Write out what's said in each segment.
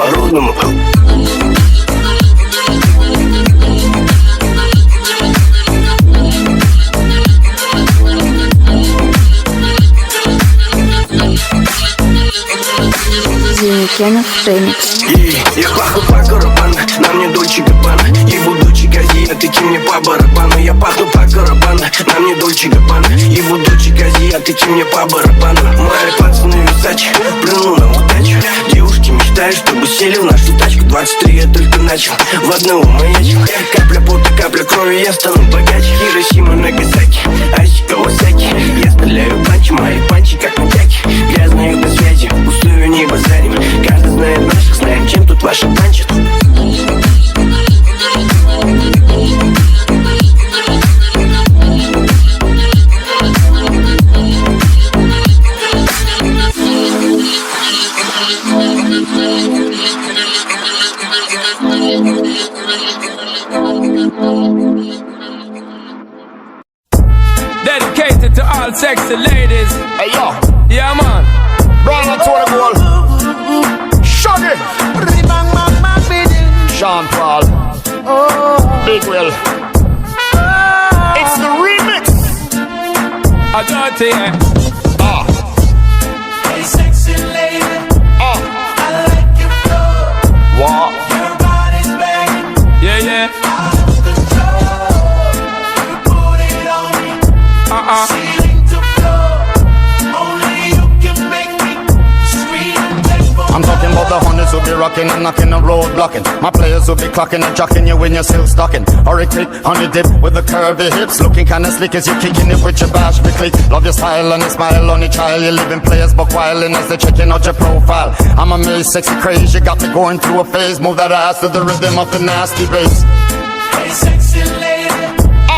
по-народному. Кенов ремикс. Я пахну по карабану, на мне Дольче Габбана. И будучи Кази, отыки мне по барабану. Я пахну по карабану, на мне Дольче Габбана. И будучи Кази, отыки мне по барабану. Мои пацаны Версачи, плюну на удачу. Девушки мечтают, чтобы сели в нашу тачку. 23 я только начал, в одного маячил. Капля пота, капля крови, я стану богаче. Хиросима, Нагасаки, Аси Кавасаки. Я стреляю панчи, мои панчи как мутяки. Грязные без связи, пустую не базарим. Каждый знает наших, знаем, чем тут ваши панчат. Dedicated to all sexy ladies. Hey yo, Yeah man. Brian and Tony Gold, Shaggy, Sean Paul, Big Will. It's the remix. I don't think. Hey sexy lady, I like your flow. What? Your body's banging, Yeah, yeah. out of control. You put it on me, ceiling to floor. Only you can make me scream and beg for I'm talking about the hundreds who be rocking and knocking the road blocking. My players who be clocking and jocking you when you're still stocking. Or a click on the dip with the curvy hips, looking kinda slick as you're kicking it with your bash me click. Love your style and your smile on your child. You living players but wildin' as they checking out your profile. I'm amazed, sexy craze, you got me going through a phase. Move that ass to the rhythm of the nasty bass. Hey sexy lady, I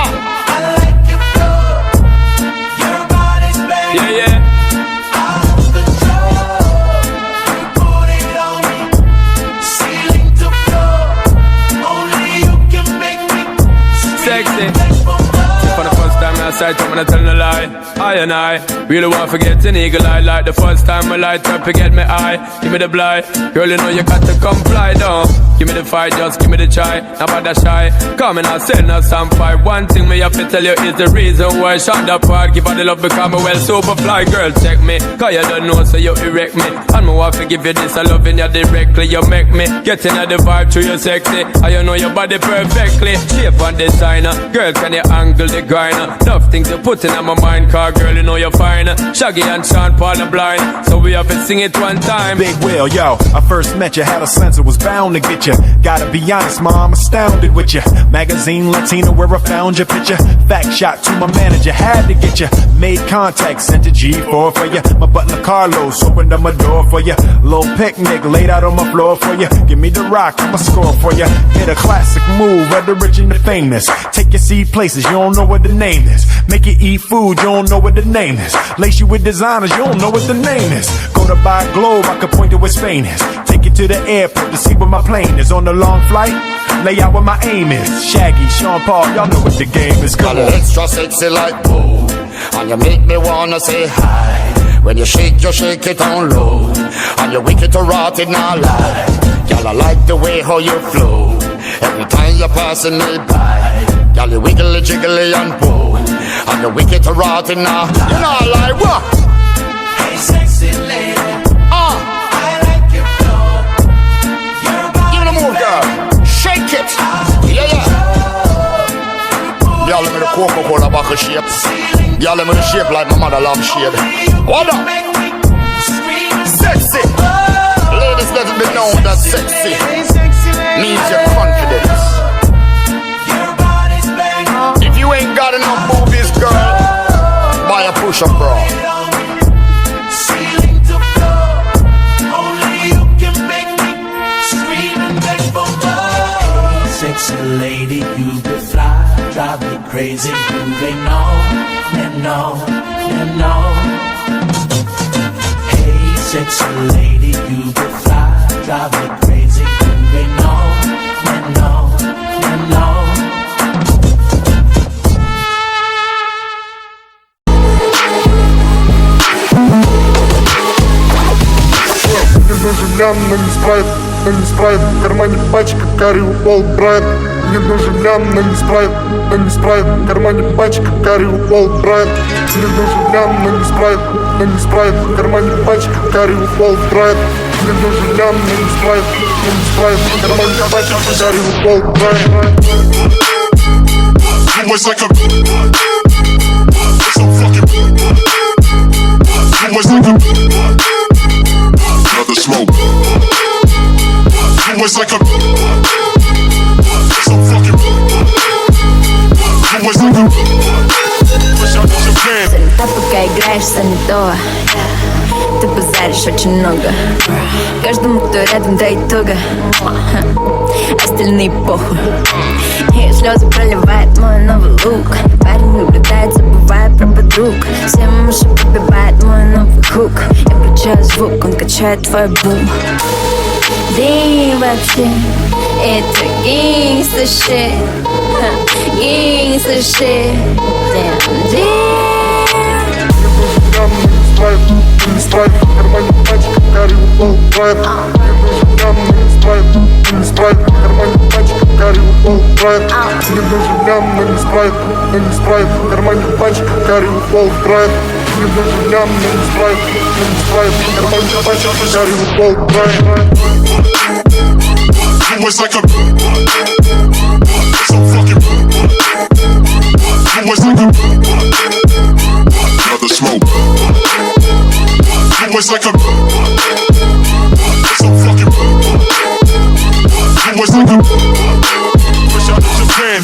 like your flow. Your body's banging, Yeah, yeah. out of control. You put it on me, ceiling to floor. Only you can make me Sexy. beg for more. For the first time I sight, I'm gonna tell a lie. I and I really want to get an eagle eye. Like the first time I light up, you get me eye. Give me the blind, girl, you know you got to comply, don't. Give me the fight, just give me the try. Not about that shy. Come and I'll send us some fight. One thing me have to tell you is the reason why I shot that part. Give her the love because me well super fly. Girl, check me, cause you don't know so you erect me. And me want to give you this, I loving you directly. You make me get in the vibe through your sexy. And you know your body perfectly. Shape and designer, girl can you angle the grinder. Enough things you put in my mind, car girl you know you're fine. Shaggy and Sean Paul are blind, so we have to sing it one time. Big Will, yo, I first met you, had a sense it was bound to get you. Gotta be honest, ma, I'm astounded with you. Magazine Latino where I found your picture. Fact shot to my manager, had to get you. Made contact, sent a G4 for you. My butler Carlos opened up my door for you. Little picnic laid out on my floor for you. Give me the rock, I'ma score for you. Hit a classic move, where the rich and the famous. Take your seed places, you don't know what the name is. Make you eat food, you don't know what the name is. Lace you with designers, you don't know what the name is. Go to buy a globe, I can point to where Spain is. Take you to the airport to see where my plane is. On the long flight, lay out where my aim is. Shaggy, Sean Paul, y'all know what the game is. Come Got on. it extra sexy like boom, and you make me wanna say hi. When you shake it on low, and you wicked to rot it not lie. Girl, I like the way how you flow. Every time you're passing me by, girl, you wiggly jiggly and bow, and you wicked to rot it now. You know I like what? Hey sexy lady, I like your flow. Your Give me the move, girl. Shake it. Yeah, yeah. Y'all let me the Coca-Cola bottle shape. Y'all let me the shape like my mother love shade. Hold up. Sexy. Ladies, let it be known that sexy means your confidence. If you ain't got enough boobies, girl, buy a push-up bra. Sexy lady, you be fly, drive me crazy, you ain't know, and know, and know. Hey, sexy lady, you be fly, drive me crazy, you ain't know, and know, and know. Young niggas play но не спрайт. В кармане пачка, карри упал брайт. Мне нужен лям, но не спрайт, но не спрайт. В кармане пачка, карри упал брайт. Мне нужен лям, но не спрайт, но не спрайт. В кармане пачка, карри упал брайт. Мне нужен лям, но не спрайт, но не спрайт. В кармане пачка, карри упал брайт. You was like a so fucking you was like a another smoke. You was like a so fucking you was like a wish I was your friend. Занята, пока играешь санитова. Ты базаришь очень много. Каждому, кто рядом, да и туго. Остальные похуй. И слезы проливает мой новый лук. Парень наблюдает, забывая про подруг. Всем уши пробивает мой новый хук. Я включаю звук, он качает твой бум. Ты вообще, это гангста shit. Гангста shit. Damn, damn. Не спрайт, в кармане пачка, карри упал брайт. Мне нужен лям, но не спрайт, не спрайт. В кармане пачка, карри упал брайт. Мне нужен лям, но не спрайт, но не спрайт. В кармане пачка, карри упал брайт. Мне нужен лям, но не спрайт, но не спрайт. В кармане пачка, карри упал брайт. You was like a so fucking you was like a another smoke. You was like a so fucking you was like a wish I was your friend.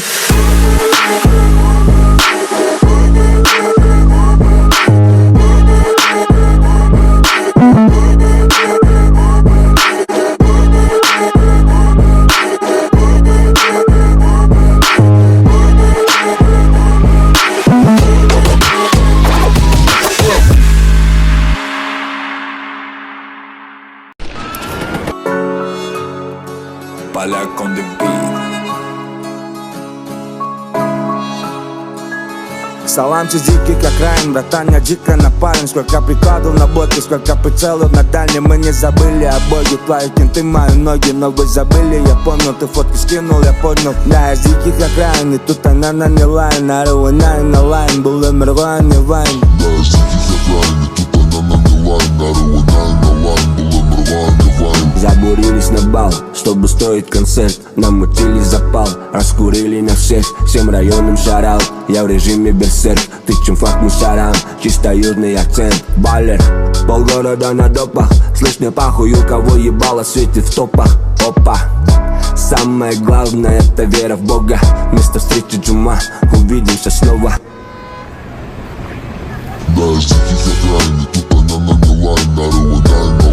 Поляк on the beat. Саламчик дикий как Райан, братан, я дико напален. Сколько прикладов на блоке, сколько прицелов на дальнем. Мы не забыли о боге, твои кенты, мои ноги. Но вы забыли, я помню, ты фотки скинул, я поднял. Да, я дикий как Райан, и тут она наняла. Нарыла на лайн, был умерла, не вайн. Да, я дикий как Райан, и тут она наняла. Нарыла на лайн, был умерла, не вайн. Забурились на бал, чтобы стоить концерт. Намутили запал, раскурили на всех. Всем районам шараут, я в режиме берсерк. Тычем факт мусорам, чисто южный акцент. Баллер, полгорода на допах. Слышь, мне похуй, у кого ебало светит в топах. Опа, самое главное это вера в Бога. Место встречи джума, увидимся снова. Да, я дикий как Райан, и тут она наняла. Нарыла на